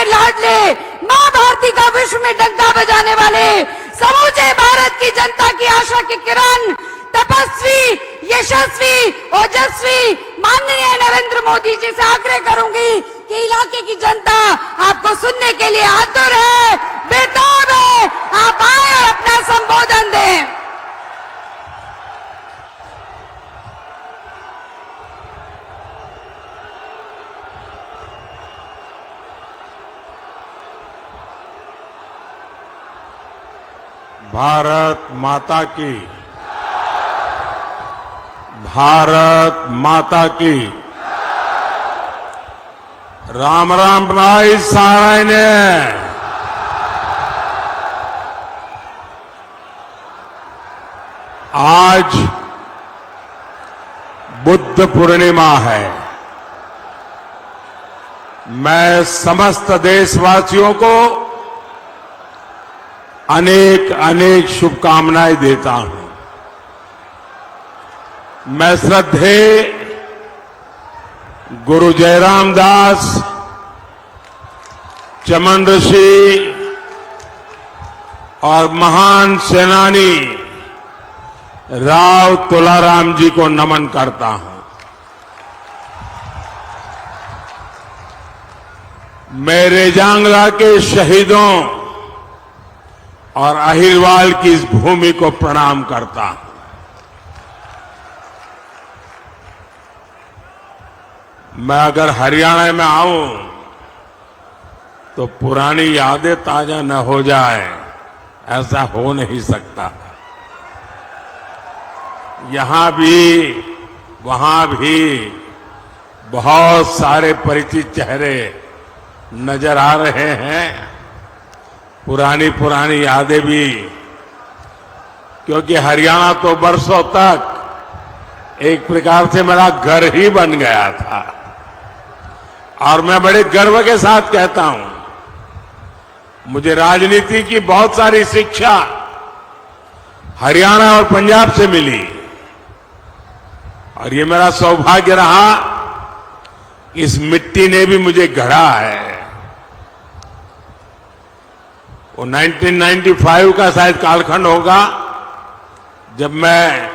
लाडले, मां भारती का विश्व में डंका बजाने वाले, समूचे भारत की जनता की आशा की किरण, तपस्वी, यशस्वी, ओजस्वी माननीय नरेंद्र मोदी जी से आग्रह करूंगी कि इलाके की जनता आपको सुनने के लिए आतुर है, बेताब है। आप आए और अपना संबोधन दें। भारत माता की, भारत माता की। राम राम भाई साराय ने। आज बुद्ध पूर्णिमा है। मैं समस्त देशवासियों को अनेक अनेक शुभकामनाएं देता हूं। मैं श्रद्धेय गुरु जयराम दास, चमन ऋषि और महान सेनानी राव तुलाराम जी को नमन करता हूं। मैं रेजांगला के शहीदों और अहिरवाल की इस भूमि को प्रणाम करता हूं। मैं अगर हरियाणा में आऊं तो पुरानी यादें ताजा न हो जाए, ऐसा हो नहीं सकता। यहां भी वहां भी बहुत सारे परिचित चेहरे नजर आ रहे हैं, पुरानी पुरानी यादें भी, क्योंकि हरियाणा तो बरसों तक एक प्रकार से मेरा घर ही बन गया था। और मैं बड़े गर्व के साथ कहता हूं, मुझे राजनीति की बहुत सारी शिक्षा हरियाणा और पंजाब से मिली, और ये मेरा सौभाग्य रहा, इस मिट्टी ने भी मुझे गढ़ा है। वो 1995 का शायद कालखंड होगा जब मैं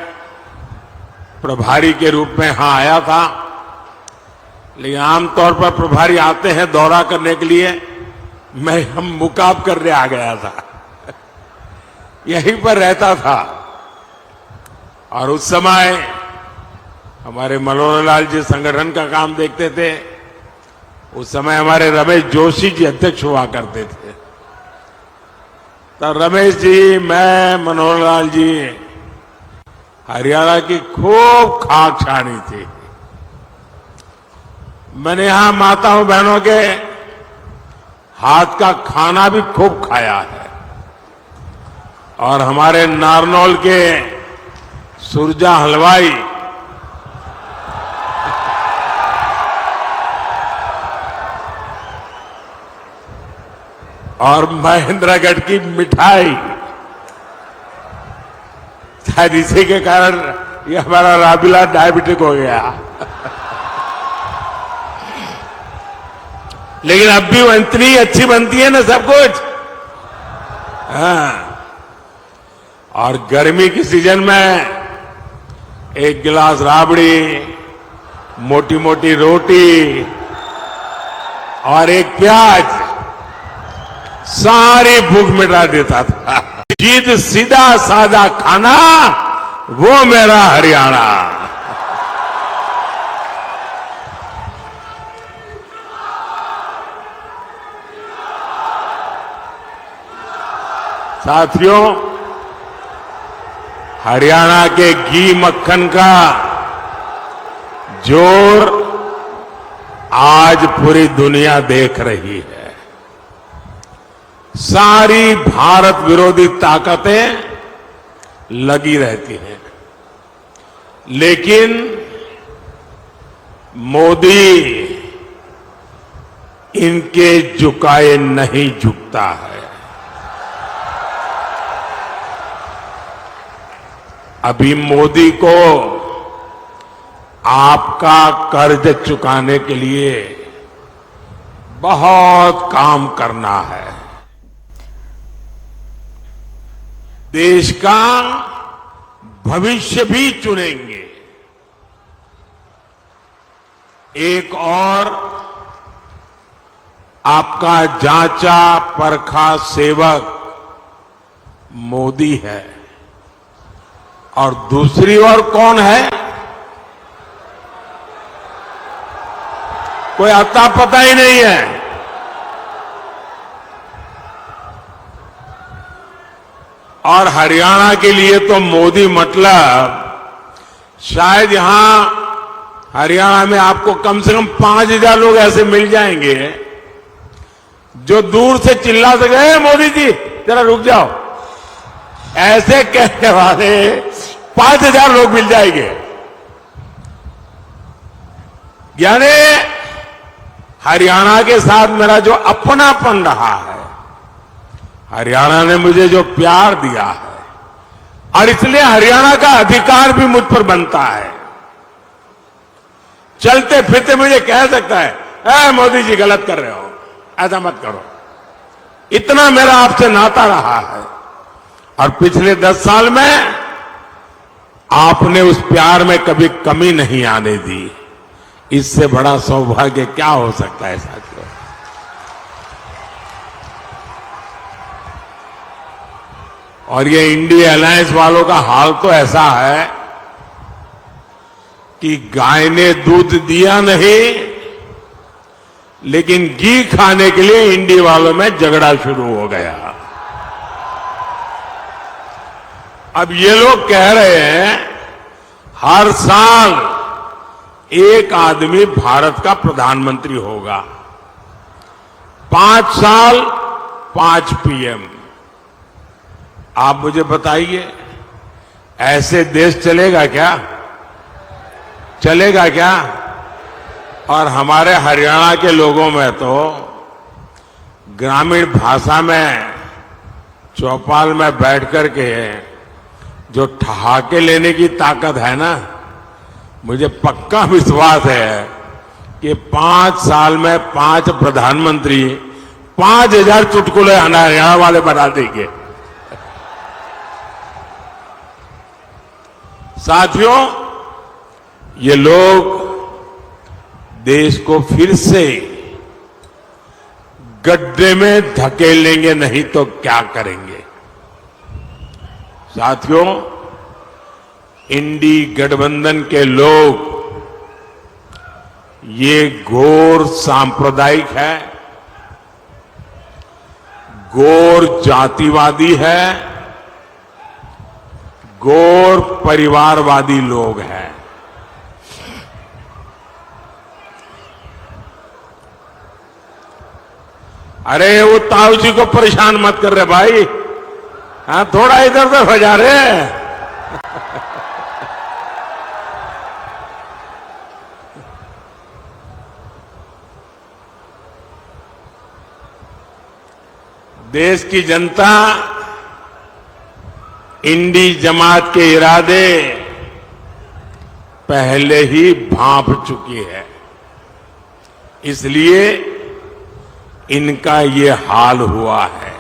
प्रभारी के रूप में यहां आया था। लेकिन आमतौर पर प्रभारी आते हैं दौरा करने के लिए, मैं हम मुकाब करने आ गया था। यहीं पर रहता था। और उस समय हमारे मनोहर लाल जी संगठन का काम देखते थे। उस समय हमारे रमेश जोशी जी अध्यक्ष हुआ करते थे। तो रमेश जी, मैं, मनोहर लाल जी हरियाणा की खूब खाक छानी थी। मैंने यहां माताओं बहनों के हाथ का खाना भी खूब खाया है। और हमारे नारनौल के सुरजा हलवाई और महेंद्रगढ़ की मिठाई, शायद इसी के कारण ये हमारा राबिला डायबिटिक हो गया। लेकिन अब भी वो इतनी अच्छी बनती है ना सब कुछ। हाँ। और गर्मी की सीजन में एक गिलास राबड़ी, मोटी मोटी रोटी और एक प्याज सारी भूख मिटा देता था। जीत सीधा सादा खाना, वो मेरा हरियाणा। साथियों, हरियाणा के घी मक्खन का जोर आज पूरी दुनिया देख रही है। सारी भारत विरोधी ताकतें लगी रहती हैं, लेकिन मोदी इनके झुकाए नहीं झुकता है। अभी मोदी को आपका कर्ज चुकाने के लिए बहुत काम करना है। देश का भविष्य भी चुनेंगे। एक और आपका जांचा परखा सेवक मोदी है और दूसरी ओर कौन है? कोई अता पता ही नहीं है। और हरियाणा के लिए तो मोदी मतलब शायद यहां हरियाणा में आपको कम से कम 5,000 लोग ऐसे मिल जाएंगे जो दूर से चिल्ला सके, मोदी जी जरा रुक जाओ, ऐसे कहने वाले 5,000 लोग मिल जाएंगे। यानी हरियाणा के साथ मेरा जो अपनापन रहा है, हरियाणा ने मुझे जो प्यार दिया है, और इसलिए हरियाणा का अधिकार भी मुझ पर बनता है। चलते फिरते मुझे कह सकता है, मोदी जी गलत कर रहे हो, ऐसा मत करो। इतना मेरा आपसे नाता रहा है और पिछले 10 साल में आपने उस प्यार में कभी कमी नहीं आने दी। इससे बड़ा सौभाग्य क्या हो सकता है साथियों? और ये इंडिया अलायंस वालों का हाल तो ऐसा है कि गाय ने दूध दिया नहीं, लेकिन घी खाने के लिए इंडिया वालों में झगड़ा शुरू हो गया। अब ये लोग कह रहे हैं हर साल एक आदमी भारत का प्रधानमंत्री होगा, 5 साल 5 पीएम। आप मुझे बताइए, ऐसे देश चलेगा क्या? चलेगा क्या? और हमारे हरियाणा के लोगों में तो ग्रामीण भाषा में चौपाल में बैठ कर के जो ठहाके लेने की ताकत है ना, मुझे पक्का विश्वास है कि 5 साल में 5 प्रधानमंत्री 5,000 चुटकुले हरियाणा वाले बना देंगे। साथियों, ये लोग देश को फिर से गड्ढे में धकेलेंगे, नहीं तो क्या करेंगे? साथियों, इंडी गठबंधन के लोग ये घोर सांप्रदायिक है, घोर जातिवादी है, घोर परिवारवादी लोग हैं। अरे वो ताऊ जी को परेशान मत कर रहे भाई, हाँ थोड़ा इधर उधर हो जा रहे। देश की जनता इंडी जमात के इरादे पहले ही भांप चुकी है, इसलिए इनका ये हाल हुआ है।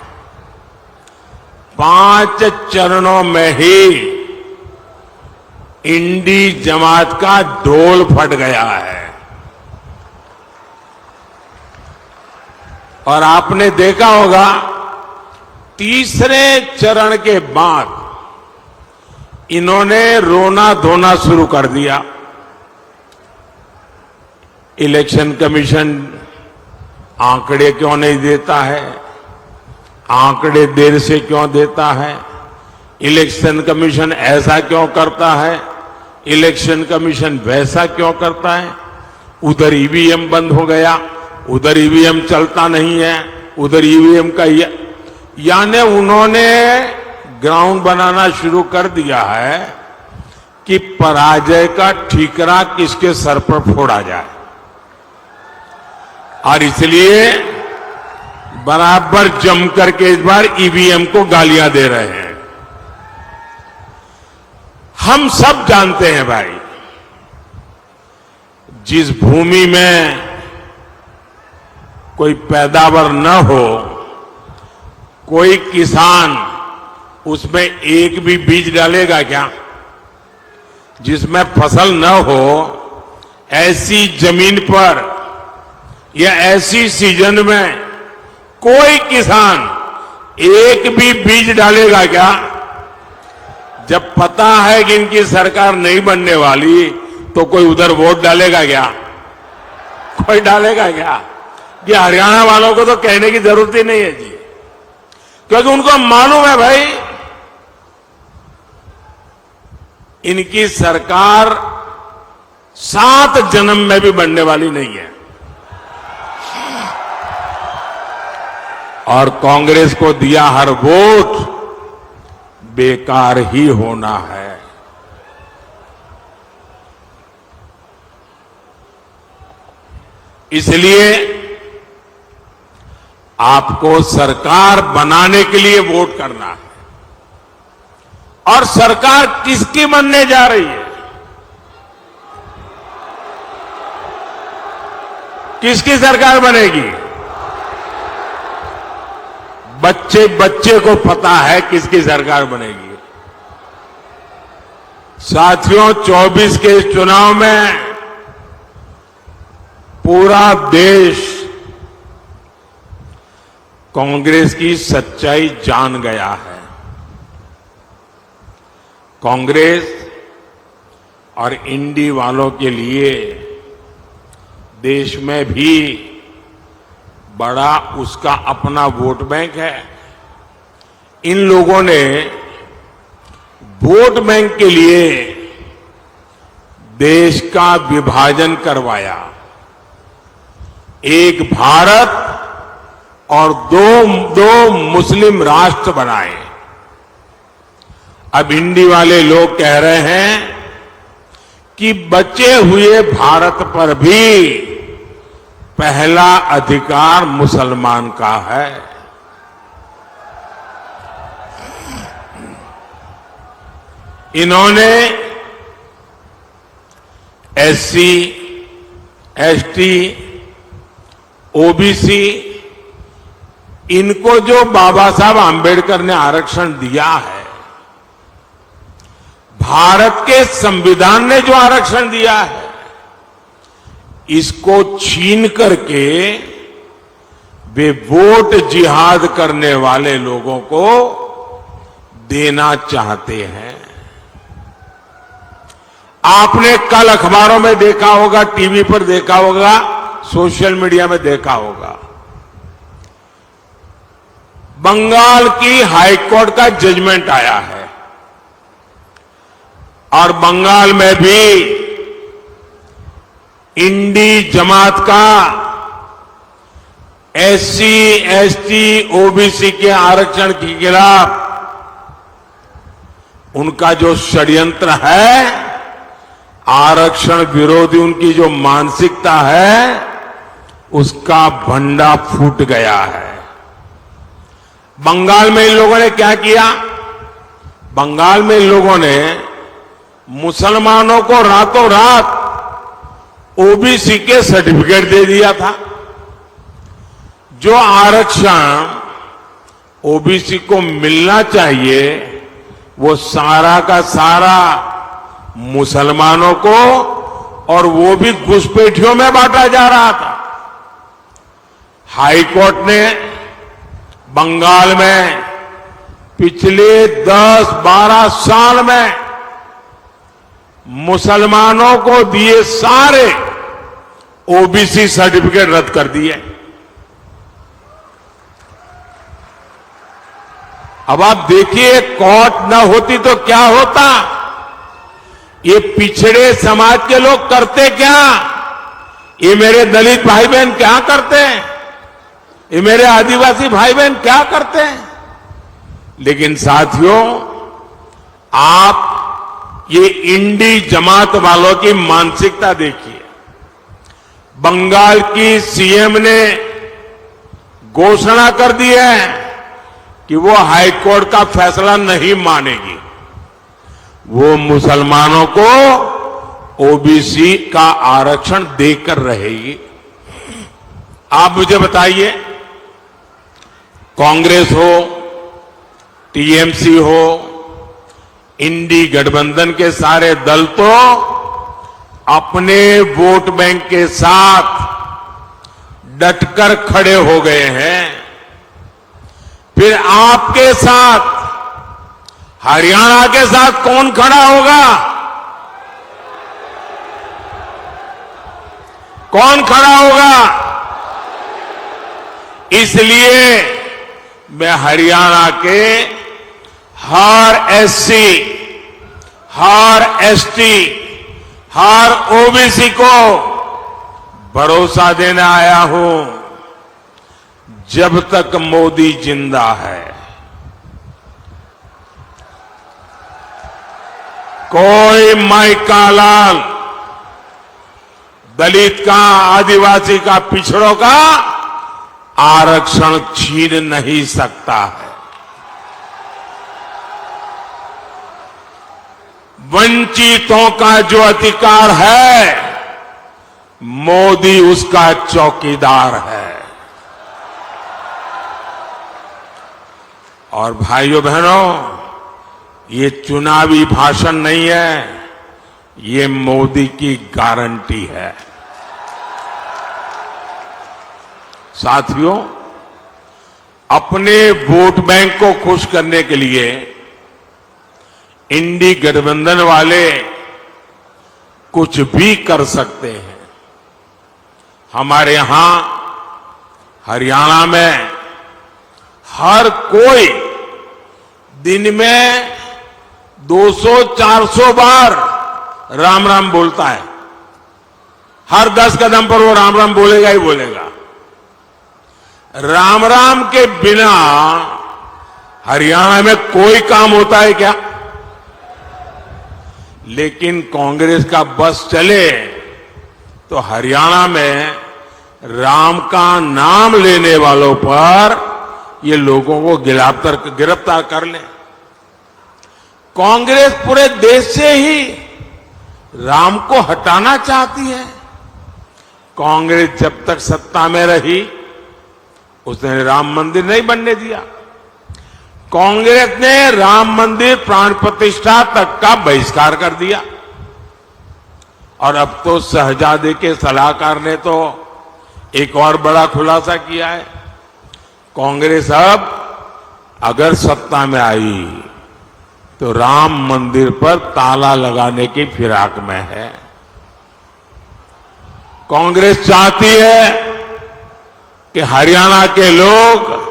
5 चरणों में ही इंडी जमात का ढोल फट गया है। और आपने देखा होगा, तीसरे चरण के बाद इन्होंने रोना धोना शुरू कर दिया। इलेक्शन कमीशन आंकड़े क्यों नहीं देता है, आंकड़े देर से क्यों देता है, इलेक्शन कमीशन ऐसा क्यों करता है, इलेक्शन कमीशन वैसा क्यों करता है। उधर ईवीएम बंद हो गया, उधर ईवीएम चलता नहीं है, उधर ईवीएम का यानी उन्होंने ग्राउंड बनाना शुरू कर दिया है कि पराजय का ठीकरा किसके सर पर फोड़ा जाए। और इसलिए बराबर जम करके इस बार ईवीएम को गालियां दे रहे हैं। हम सब जानते हैं भाई, जिस भूमि में कोई पैदावार न हो, कोई किसान उसमें एक भी बीज डालेगा क्या? जिसमें फसल न हो ऐसी जमीन पर या ऐसी सीजन में कोई किसान एक भी बीज डालेगा क्या? जब पता है कि इनकी सरकार नहीं बनने वाली तो कोई उधर वोट डालेगा क्या? कोई डालेगा क्या? कि हरियाणा वालों को तो कहने की जरूरत ही नहीं है जी, क्योंकि उनको मालूम है भाई इनकी सरकार 7 जन्म में भी बनने वाली नहीं है और कांग्रेस को दिया हर वोट बेकार ही होना है। इसलिए आपको सरकार बनाने के लिए वोट करना है। और सरकार किसकी बनने जा रही है? किसकी सरकार बनेगी? बच्चे बच्चे को पता है किसकी सरकार बनेगी। साथियों, 24 के इस चुनाव में पूरा देश कांग्रेस की सच्चाई जान गया है। कांग्रेस और इंडी वालों के लिए देश में भी बड़ा उसका अपना वोट बैंक है। इन लोगों ने वोट बैंक के लिए देश का विभाजन करवाया। एक भारत और दो मुस्लिम राष्ट्र बनाए। अब इंडी वाले लोग कह रहे हैं कि बचे हुए भारत पर भी पहला अधिकार मुसलमान का है। इन्होंने एससी, एसटी, ओबीसी इनको जो बाबा साहब आंबेडकर ने आरक्षण दिया है, भारत के संविधान ने जो आरक्षण दिया है, इसको छीन करके वे वोट जिहाद करने वाले लोगों को देना चाहते हैं। आपने कल अखबारों में देखा होगा, टीवी पर देखा होगा, सोशल मीडिया में देखा होगा, बंगाल की हाईकोर्ट का जजमेंट आया है और बंगाल में भी इंडी जमात का एससी, एसटी, ओबीसी के आरक्षण के खिलाफ उनका जो षड्यंत्र है, आरक्षण विरोधी उनकी जो मानसिकता है, उसका भंडा फूट गया है। बंगाल में इन लोगों ने क्या किया? बंगाल में इन लोगों ने मुसलमानों को रातों रात ओबीसी के सर्टिफिकेट दे दिया था। जो आरक्षण ओबीसी को मिलना चाहिए वो सारा का सारा मुसलमानों को, और वो भी घुसपैठियों में बांटा जा रहा था। हाईकोर्ट ने बंगाल में पिछले 10-12 साल में मुसलमानों को दिए सारे ओबीसी सर्टिफिकेट रद्द कर दिए। अब आप देखिए, कोर्ट न होती तो क्या होता? ये पिछड़े समाज के लोग करते क्या? ये मेरे दलित भाई बहन क्या करते हैं? ये मेरे आदिवासी भाई बहन क्या करते हैं? लेकिन साथियों, आप ये इंडी जमात वालों की मानसिकता देखिए। बंगाल की सीएम ने घोषणा कर दी है कि वो हाईकोर्ट का फैसला नहीं मानेगी। वो मुसलमानों को ओबीसी का आरक्षण देकर रहेगी। आप मुझे बताइए, कांग्रेस हो, टीएमसी हो, इंडी गठबंधन के सारे दल तो अपने वोट बैंक के साथ डटकर खड़े हो गए हैं। फिर आपके साथ, हरियाणा के साथ कौन खड़ा होगा? कौन खड़ा होगा? इसलिए मैं हरियाणा के हर एससी, हर एसटी, हर ओबीसी को भरोसा देने आया हूं, जब तक मोदी जिंदा है, कोई माई का लाल, दलित का, आदिवासी का, पिछड़ों का आरक्षण छीन नहीं सकता है। वंचितों का जो अधिकार है, मोदी उसका चौकीदार है। और भाइयों बहनों, ये चुनावी भाषण नहीं है, ये मोदी की गारंटी है। साथियों, अपने वोट बैंक को खुश करने के लिए इंडी गठबंधन वाले कुछ भी कर सकते हैं। हमारे यहां हरियाणा में हर कोई दिन में 200-400 बार राम राम बोलता है। हर 10 कदम पर वो राम राम बोलेगा ही बोलेगा। राम राम के बिना हरियाणा में कोई काम होता है क्या? लेकिन कांग्रेस का बस चले तो हरियाणा में राम का नाम लेने वालों पर ये लोगों को गिरफ्तार कर ले। कांग्रेस पूरे देश से ही राम को हटाना चाहती है। कांग्रेस जब तक सत्ता में रही, उसने राम मंदिर नहीं बनने दिया। कांग्रेस ने राम मंदिर प्राण प्रतिष्ठा तक का बहिष्कार कर दिया। और अब तो शहजादे के सलाहकार ने तो एक और बड़ा खुलासा किया है। कांग्रेस अब अगर सत्ता में आई तो राम मंदिर पर ताला लगाने की फिराक में है। कांग्रेस चाहती है कि हरियाणा के लोग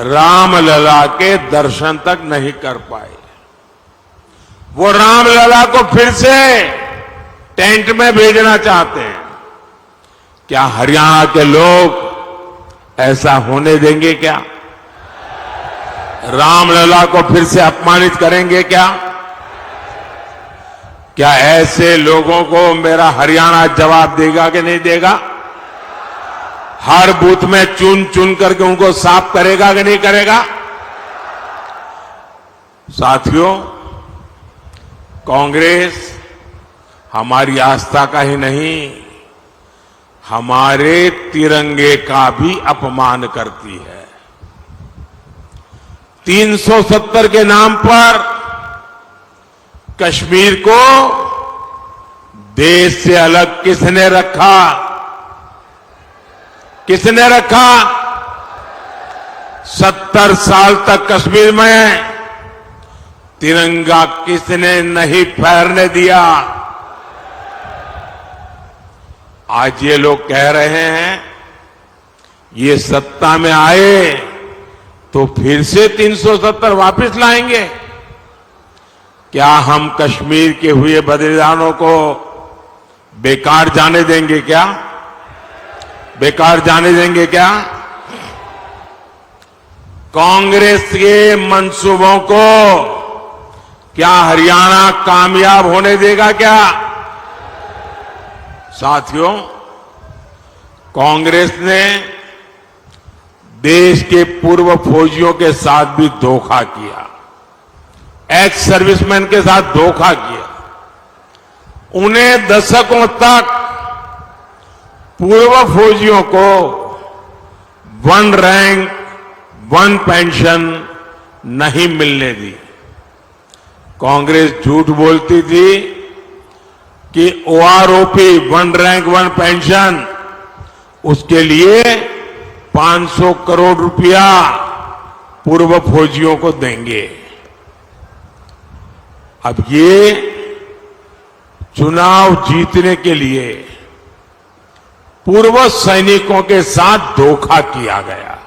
रामलला के दर्शन तक नहीं कर पाए। वो रामलला को फिर से टेंट में भेजना चाहते हैं। क्या हरियाणा के लोग ऐसा होने देंगे क्या? रामलला को फिर से अपमानित करेंगे क्या? क्या ऐसे लोगों को मेरा हरियाणा जवाब देगा कि नहीं देगा? हर बूथ में चुन चुन करके उनको साफ करेगा कि नहीं करेगा? साथियों, कांग्रेस हमारी आस्था का ही नहीं, हमारे तिरंगे का भी अपमान करती है। 370 के नाम पर कश्मीर को देश से अलग किसने रखा? किसने रखा? 70 साल तक कश्मीर में तिरंगा किसने नहीं फहरने दिया? आज ये लोग कह रहे हैं ये सत्ता में आए तो फिर से 370 वापस लाएंगे। क्या हम कश्मीर के हुए बलिदानों को बेकार जाने देंगे क्या? बेकार जाने देंगे क्या? कांग्रेस के मंसूबों को क्या हरियाणा कामयाब होने देगा क्या? साथियों, कांग्रेस ने देश के पूर्व फौजियों के साथ भी धोखा किया, एक्स सर्विसमैन के साथ धोखा किया। उन्हें दशकों तक पूर्व फौजियों को वन रैंक वन पेंशन नहीं मिलने दी। कांग्रेस झूठ बोलती थी कि OROP one rank one pension उसके लिए 500 करोड़ रुपया पूर्व फौजियों को देंगे। अब ये चुनाव जीतने के लिए पूर्व सैनिकों के साथ धोखा किया गया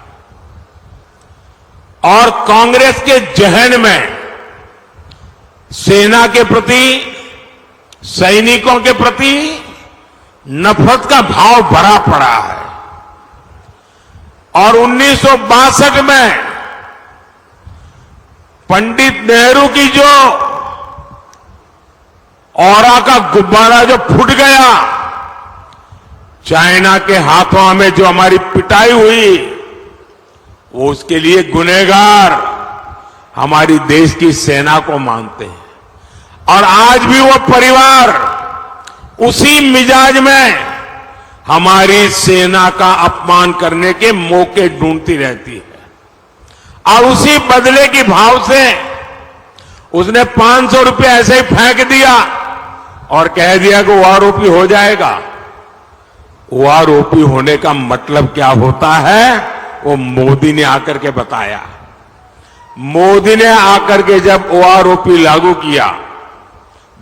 और कांग्रेस के जहन में सेना के प्रति, सैनिकों के प्रति नफरत का भाव भरा पड़ा है। और 1962 में पंडित नेहरू की जो औरा का गुब्बारा जो फूट गया, चाइना के हाथों में जो हमारी पिटाई हुई, वो उसके लिए गुनहगार हमारी देश की सेना को मानते हैं। और आज भी वो परिवार उसी मिजाज में हमारी सेना का अपमान करने के मौके ढूंढती रहती है। और उसी बदले की भाव से उसने 500 रुपये ऐसे ही फेंक दिया और कह दिया कि ओआरओपी हो जाएगा। ओआरओपी होने का मतलब क्या होता है, वो मोदी ने आकर के बताया। मोदी ने आकर के जब ओआरओपी लागू किया,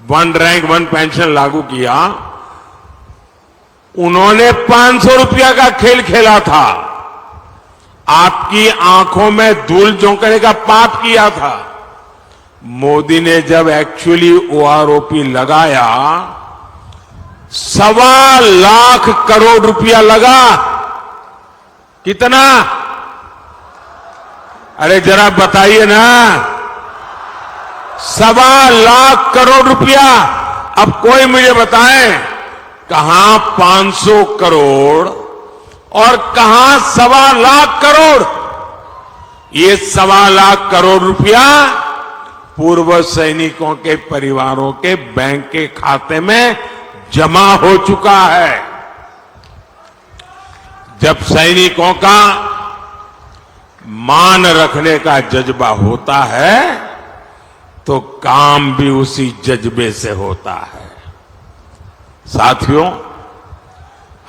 वन रैंक वन पेंशन लागू किया, उन्होंने 500 रुपया का खेल खेला था, आपकी आंखों में धूल झोंकने का पाप किया था। मोदी ने जब एक्चुअली ओआरओपी लगाया, 1.25 लाख करोड़ रुपया लगा। कितना? अरे जरा बताइए ना, 1.25 लाख करोड़ रुपया। अब कोई मुझे बताए कहां 500 करोड़ और कहां 1.25 लाख करोड़? ये 1.25 लाख करोड़ रुपया पूर्व सैनिकों के परिवारों के बैंक के खाते में जमा हो चुका है। जब सैनिकों का मान रखने का जज्बा होता है तो काम भी उसी जज्बे से होता है। साथियों,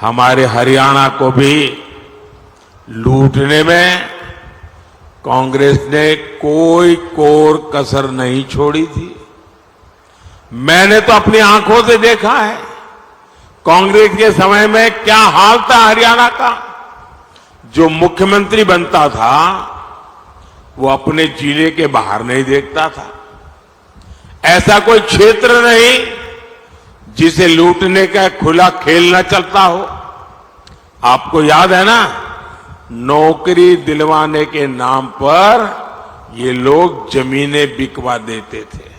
हमारे हरियाणा को भी लूटने में कांग्रेस ने कोई कोर कसर नहीं छोड़ी थी। मैंने तो अपनी आंखों से देखा है कांग्रेस के समय में क्या हाल था हरियाणा का। जो मुख्यमंत्री बनता था वो अपने जिले के बाहर नहीं देखता था। ऐसा कोई क्षेत्र नहीं जिसे लूटने का खुला खेल न चलता हो। आपको याद है ना, नौकरी दिलवाने के नाम पर ये लोग जमीनें बिकवा देते थे।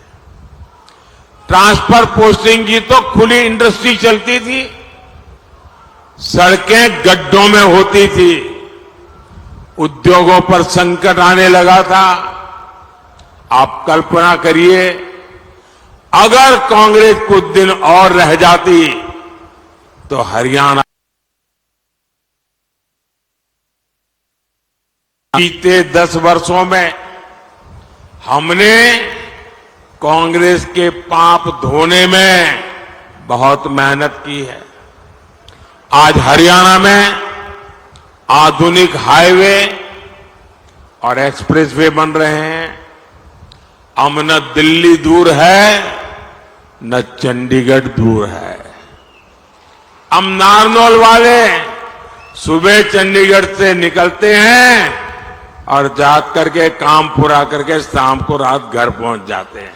ट्रांसफर पोस्टिंग की तो खुली इंडस्ट्री चलती थी, सड़कें गड्ढों में होती थी, उद्योगों पर संकट आने लगा था। आप कल्पना करिए, अगर कांग्रेस कुछ दिन और रह जाती तो हरियाणा बीते 10 वर्षों में हमने कांग्रेस के पाप धोने में बहुत मेहनत की है। आज हरियाणा में आधुनिक हाईवे और एक्सप्रेसवे बन रहे हैं। अब न दिल्ली दूर है न चंडीगढ़ दूर है। अब नारनौल वाले सुबह चंडीगढ़ से निकलते हैं और जा करके काम पूरा करके शाम को रात घर पहुंच जाते हैं।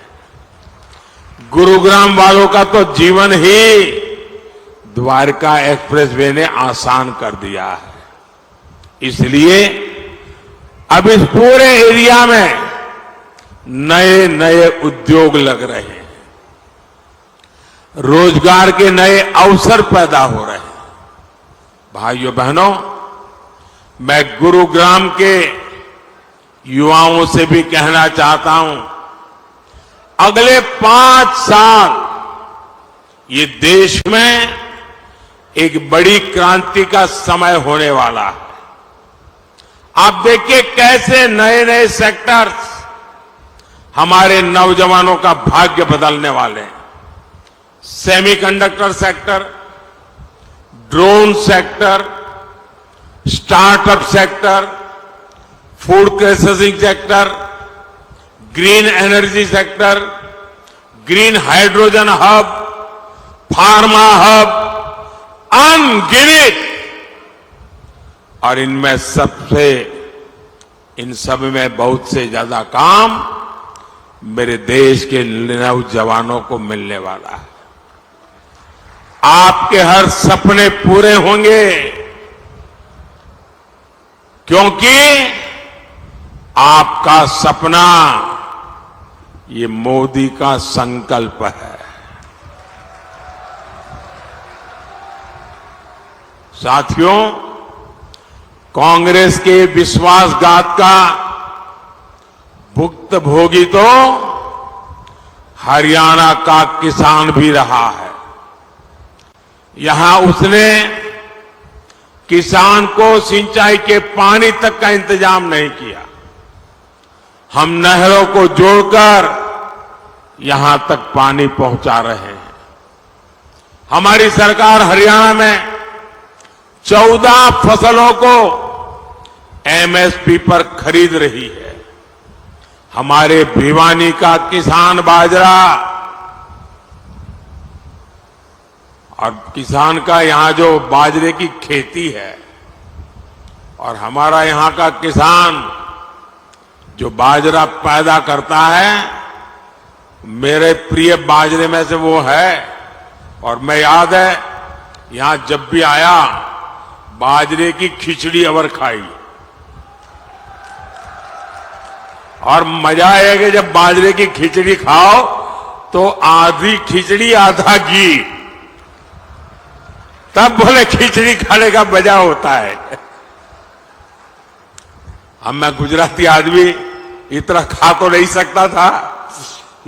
गुरुग्राम वालों का तो जीवन ही द्वारका एक्सप्रेसवे ने आसान कर दिया है। इसलिए अब इस पूरे एरिया में नए नए उद्योग लग रहे हैं, रोजगार के नए अवसर पैदा हो रहे हैं। भाइयों बहनों, मैं गुरुग्राम के युवाओं से भी कहना चाहता हूं, अगले 5 साल ये देश में एक बड़ी क्रांति का समय होने वाला है। आप देखिए कैसे नए नए सेक्टर्स हमारे नौजवानों का भाग्य बदलने वाले हैं। Semiconductor sector, drone sector, startup sector, food processing sector, green energy sector, green hydrogen hub, pharma hub, अनगिनत। और इनमें इन सब में बहुत से ज्यादा काम मेरे देश के नौजवानों को मिलने वाला है। आपके हर सपने पूरे होंगे, क्योंकि आपका सपना ये मोदी का संकल्प है। साथियों, कांग्रेस के विश्वासघात का भुक्तभोगी तो हरियाणा का किसान भी रहा है। यहां उसने किसान को सिंचाई के पानी तक का इंतजाम नहीं किया। हम नहरों को जोड़कर यहां तक पानी पहुंचा रहे हैं। हमारी सरकार हरियाणा में 14 फसलों को एमएसपी पर खरीद रही है। हमारे भिवानी का किसान बाजरा और किसान का यहां जो बाजरे की खेती है और हमारा यहां का किसान जो बाजरा पैदा करता है, मेरे प्रिय बाजरे में से वो है। और मैं याद है यहां जब भी आया बाजरे की खिचड़ी अवर खाई। और मजा है कि जब बाजरे की खिचड़ी खाओ तो आधी खिचड़ी आधा घी, तब बोले खिचड़ी खाने का मजा होता है। अब मैं गुजराती आदमी इतना खा तो नहीं सकता था,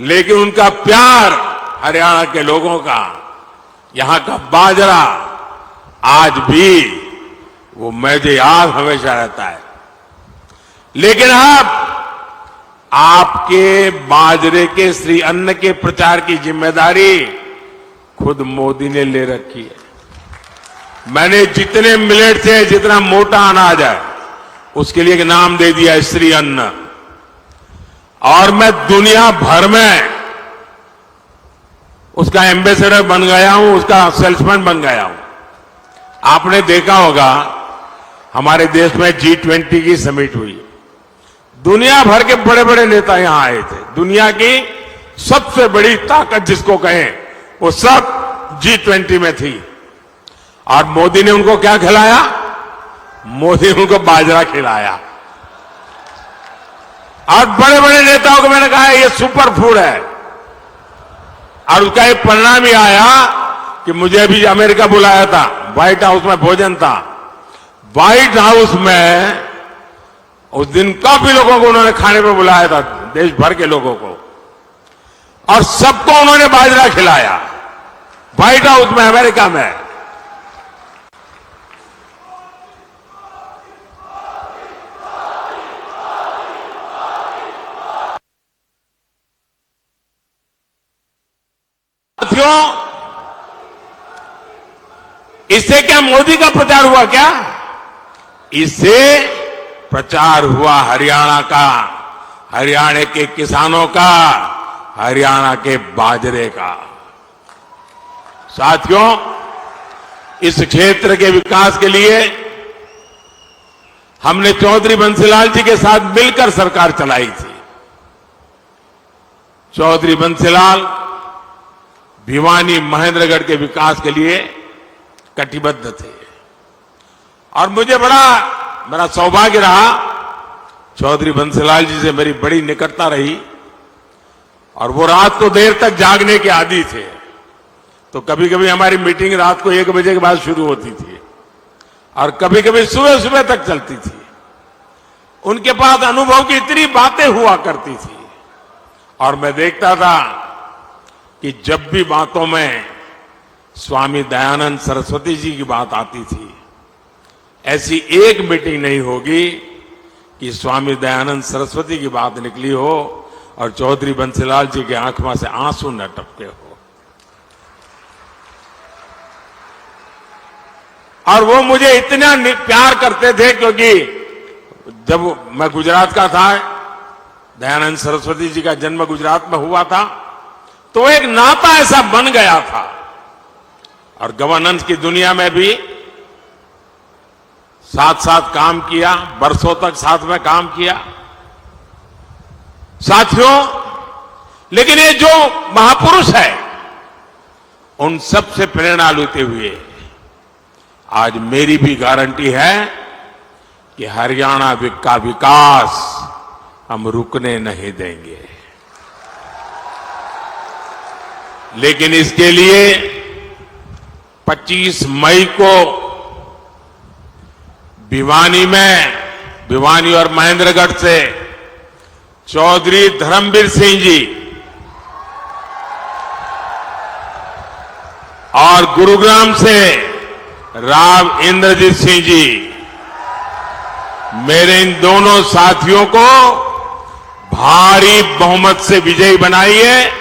लेकिन उनका प्यार हरियाणा के लोगों का, यहां का बाजरा आज भी वो मुझे याद हमेशा रहता है। लेकिन अब आपके बाजरे के श्री अन्न के प्रचार की जिम्मेदारी खुद मोदी ने ले रखी है। मैंने जितने मिलेट से जितना मोटा अनाज है उसके लिए एक नाम दे दिया श्री अन्न। और मैं दुनिया भर में उसका एम्बेसडर बन गया हूं, उसका सेल्समैन बन गया हूं। आपने देखा होगा हमारे देश में G20 की समिट हुई। दुनिया भर के बड़े बड़े नेता यहां आए थे। दुनिया की सबसे बड़ी ताकत जिसको कहें वो सब G20 में थी। और मोदी ने उनको क्या खिलाया? मोदी ने उनको बाजरा खिलाया। और बड़े बड़े नेताओं को मैंने कहा ये सुपर फूड है। और उसका एक परिणाम ही आया कि मुझे अभी अमेरिका बुलाया था, व्हाइट हाउस में भोजन था। व्हाइट हाउस में उस दिन काफी लोगों को उन्होंने खाने पर बुलाया था, देश भर के लोगों को, और सबको उन्होंने बाजरा खिलाया व्हाइट हाउस में अमेरिका में। साथियों, इससे क्या मोदी का प्रचार हुआ क्या? इससे प्रचार हुआ हरियाणा का, हरियाणा के किसानों का, हरियाणा के बाजरे का। साथियों, इस क्षेत्र के विकास के लिए हमने चौधरी बंसीलाल जी के साथ मिलकर सरकार चलाई थी। चौधरी बंसीलाल भिवानी महेंद्रगढ़ के विकास के लिए कटिबद्ध थे। और मुझे मेरा सौभाग्य रहा, चौधरी बंसीलाल जी से मेरी बड़ी निकटता रही। और वो रात को देर तक जागने के आदी थे, तो कभी कभी हमारी मीटिंग रात को 1 बजे के बाद शुरू होती थी और कभी कभी सुबह सुबह तक चलती थी। उनके पास अनुभव की इतनी बातें हुआ करती थी और मैं देखता था कि जब भी बातों में स्वामी दयानंद सरस्वती जी की बात आती थी। ऐसी एक मीटिंग नहीं होगी कि स्वामी दयानंद सरस्वती की बात निकली हो और चौधरी बंसीलाल जी की आंखों से आंसू न टपके हो। और वो मुझे इतना प्यार करते थे क्योंकि जब मैं गुजरात का था, दयानंद सरस्वती जी का जन्म गुजरात में हुआ था, तो एक नाता ऐसा बन गया था। और गवर्नेंस की दुनिया में भी साथ साथ काम किया, बरसों तक साथ में काम किया। साथियों, लेकिन ये जो महापुरुष है, उन सब से प्रेरणा लेते हुए आज मेरी भी गारंटी है कि हरियाणा का विकास हम रुकने नहीं देंगे। लेकिन इसके लिए 25 मई को भिवानी और महेंद्रगढ़ से चौधरी धर्मवीर सिंह जी और गुरुग्राम से राव इंद्रजीत सिंह जी, मेरे इन दोनों साथियों को भारी बहुमत से विजयी बनाइए।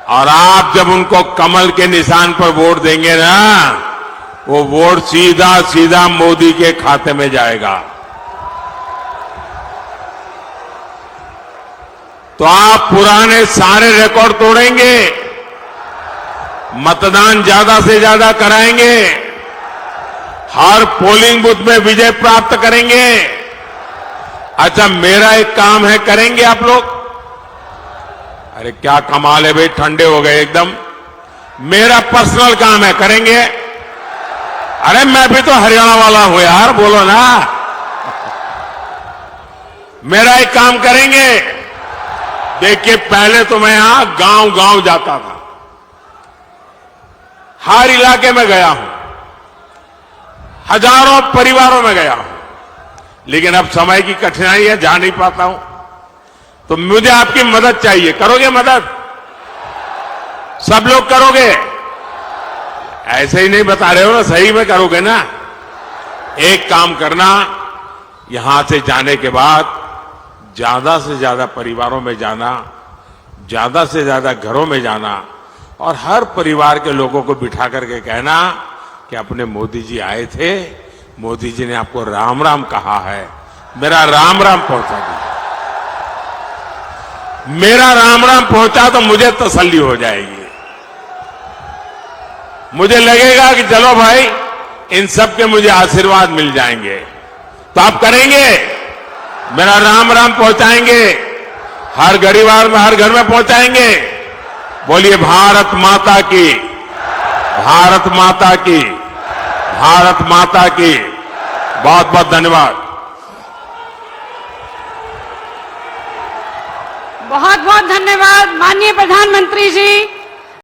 और आप जब उनको कमल के निशान पर वोट देंगे ना, वो वोट सीधा सीधा मोदी के खाते में जाएगा। तो आप पुराने सारे रिकॉर्ड तोड़ेंगे, मतदान ज्यादा से ज्यादा कराएंगे, हर पोलिंग बूथ में विजय प्राप्त करेंगे। अच्छा, मेरा एक काम है, करेंगे आप लोग? अरे क्या कमाल है भाई, ठंडे हो गए एकदम। मेरा पर्सनल काम है, करेंगे? अरे मैं भी तो हरियाणा वाला हूं यार, बोलो ना। मेरा एक काम करेंगे। देखिए, पहले तो मैं यहां गांव गांव जाता था, हर इलाके में गया हूं, हजारों परिवारों में गया हूं, लेकिन अब समय की कठिनाई है, जा नहीं पाता हूं। तो मुझे आपकी मदद चाहिए। करोगे मदद? सब लोग करोगे? ऐसे ही नहीं बता रहे हो ना, सही में करोगे ना? एक काम करना, यहां से जाने के बाद ज्यादा से ज्यादा परिवारों में जाना, ज्यादा से ज्यादा घरों में जाना और हर परिवार के लोगों को बिठा करके कहना कि अपने मोदी जी आए थे, मोदी जी ने आपको राम राम कहा है, मेरा राम राम पहुंचा दिया। मेरा राम राम पहुंचा तो मुझे तसल्ली हो जाएगी। मुझे लगेगा कि चलो भाई, इन सब के मुझे आशीर्वाद मिल जाएंगे। तो आप करेंगे? मेरा राम राम पहुंचाएंगे, हर परिवार में, हर घर में पहुंचाएंगे। बोलिए भारत माता की, भारत माता की, भारत माता की। बहुत बहुत धन्यवाद। बहुत बहुत धन्यवाद माननीय प्रधानमंत्री जी।